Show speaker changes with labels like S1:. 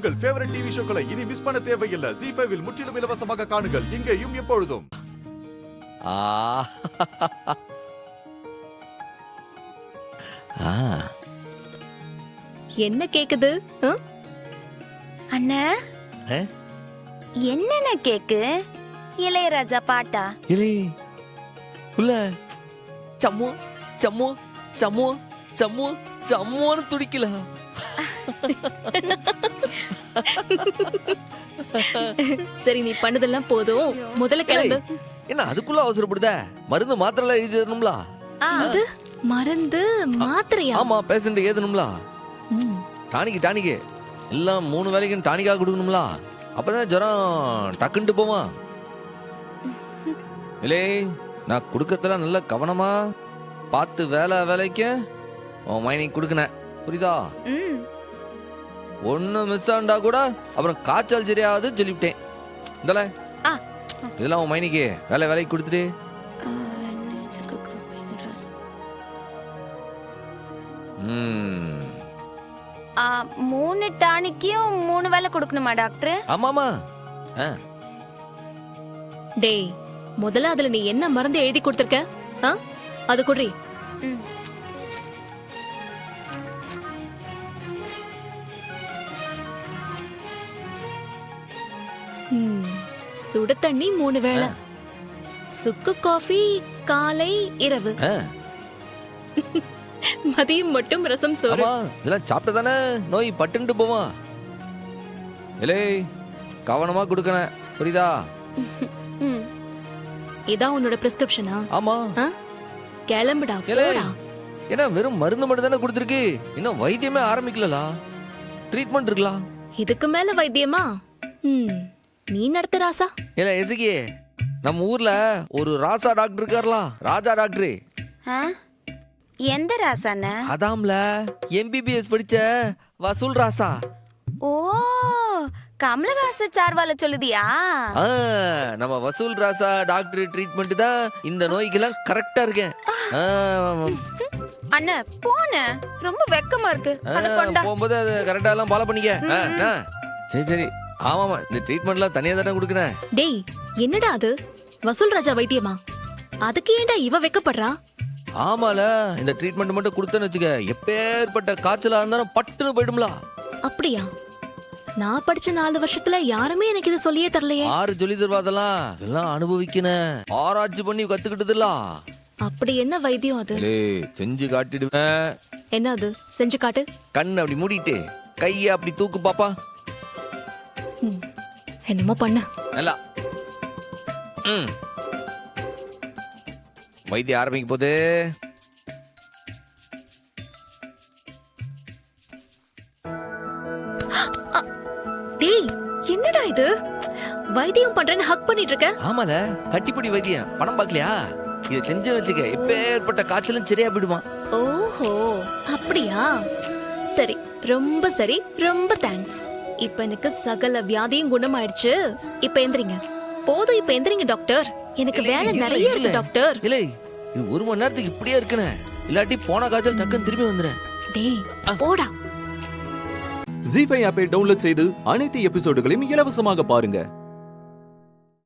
S1: உங்கள் favourite TV ஷோக்களை இனி miss பண்ண தேவையில்லை. ZEE5 இல் முற்றிலும் இலவசமாக காணுங்கள். இங்கேயும் எப்பொழுதும்.
S2: என்ன கேக்குது?
S3: அண்ணா என்னென்ன கேக்கு? இளையராஜா பாட்டா?
S4: இலே உள்ள சம்மோ சம்மோ சம்மோ சம்மோ சம்மோன்னு துடிக்கல.
S2: சரி, நீ பண்ணதெல்லாம் போதும், முதல்ல கிளம்பு.
S4: என்ன அதுக்குள்ள அவசரப்படுத? மருந்து மாத்திரை எழுதி தரணும்ல.
S2: அது மருந்து மாத்திரையா?
S4: ஆமா, பேஷண்ட் ஏதணும்ல.
S2: ம்.
S4: டானிக்கு எல்லாம் 3 வேளைக்கும் டானிக்கா கொடுக்கணும்ல. அப்பதான் ஜுரம் டக்குன்ட்டு போமா. இல்லே, நான் கொடுக்கறதெல்லாம் நல்ல கவனமா பார்த்து வேலைக்கு உன் மைனிக்கு கொடுக்கணும், புரியுதா? ஒண்ணு மிஸ் ஆண்டா கூட அப்புறம் காய்ச்சல் சரியாவது சொல்லிவிட்டேன். இந்தல இதெல்லாம் உன் மைனிக்கு வேலைக்கு கொடுத்துட்டு.
S3: ம் 3 டானிக்கையும் 3 வேளை கொடுக்கணுமா டாக்டர்?
S4: ஆமாமா.
S2: டேய், முதல்ல அதுல நீ என்ன மருந்து எழுதி கொடுத்திருக்க? அது குடி. சுடு தண்ணி 3 வேளை, சுக்கு காஃபி காலை இரவு, மதியம் மட்டும் ரசம் சோறு.
S4: இதெல்லாம் சாப்பிட்ட தானே நோய் பட்டுண்டு போவா. இல்லே, கவனமா கொடுக்கணும், புரியுதா?
S2: இதான் உன்னோட பிரிஸ்கிரிப்ஷனா?
S4: ஆமா.
S2: கிளம்புடா, போடா.
S4: என்ன வெறும் மருந்து மட்டும் தானே கொடுத்துருக்கு, இன்னும் வைத்தியமே ஆரம்பிக்கலா? ட்ரீட்மெண்ட் இருக்கலாம்.
S2: இதுக்கு மேல வைத்தியமா? நீ நடத்த ராசா?
S4: இல்ல எசகி, நம்ம ஊர்ல ஒரு ராசா டாக்டர் இருக்கார்ல, ராஜா டாக்டர்.
S3: எந்த ராசாண்ணா?
S4: அதாம்ல MBBS படிச்ச வசூல் ராசா.
S3: ஓ, கமலஹாச சார்வால சொல்லுதியா?
S4: நம்ம வசூல் ராசா டாக்டர் ட்ரீட்மெண்ட் தான் இந்த நோய்க்கெல்லாம் கரெக்டா இருக்கேன்.
S3: அண்ணா போன ரொம்ப வெக்கமா இருக்கு, அத கொண்டா.
S4: போகும்போது அது கரெக்டா எல்லாம் ஃபாலோ பண்ணிக்க. சரி ஆமாமா, இந்த ட்ரீட்மெண்ட்லாம் தனியா தானே கொடுக்குறேன்.
S2: டேய், என்னடா அது வசூல் ராஜா வைத்தியமா? அதுக்கு ஏன்டா இவ வெக்கப்படுறா?
S4: ஆமால, இந்த ட்ரீட்மெண்ட் மட்டும் கொடுத்தேன்னு வச்சுக்க, எப்பேற்பட்ட காய்ச்சலா இருந்தாலும் பட்டுன்னு போயிடும்ல.
S2: அப்படியா? நான் படிச்ச 4 வருஷத்துல யாருமே எனக்கு இது சொல்லியே தரலையே.
S4: ஆறு சொல்லி தருவாதெல்லாம், இதெல்லாம் அனுபவிக்கணும், ஆராய்ச்சி பண்ணி கத்துக்கிட்டதுல.
S2: அப்படி என்ன வைத்தியம் அது?
S4: செஞ்சு காட்டிடுவேன்.
S2: என்ன அது? செஞ்சு காட்டு.
S4: கண்ணு அப்படி மூடிட்டு கைய அப்படி தூக்கு பாப்பா.
S2: என்னமோ பண்ண.
S4: நல்லா. வைத்தியம் ஆரம்பிக்க போது.
S2: டேய், என்னடா இது? வைத்தியம் பண்றேன்னு ஹக் பண்ணிட்டு இருக்க?
S4: ஆமால, கட்டிப்பிடி வைத்தியம். பணம் பார்க்கலையா? இத செஞ்சு வச்சுக்க, எப்பேற்பட்ட காய்ச்சலும் சரியா போயிடுமா.
S2: ஓஹோ, அப்படியா? சரி, ரொம்ப சரி, ரொம்ப தேங்க்ஸ். இப்ப எனக்கு சகல வியாதியும் குணமாயிடுச்சு. இப்ப எந்திரிங்க. போதும், இப்ப எந்திரிங்க டாக்டர். எனக்கு வேலை நிறைய இருக்கு டாக்டர்.
S4: இல்ல, இது 1 மணி நேரத்துக்கு இப்படியே இருக்குனே, இல்லாட்டி போன காய்ச்சல் டக்குன்னு திரும்பி வந்துறேன்.
S2: டேய், போடா.
S5: ZEE5 ஆப்பை டவுன்லோட் செய்து அனைத்து எபிசோடுகளையும் இலவசமாக பாருங்க.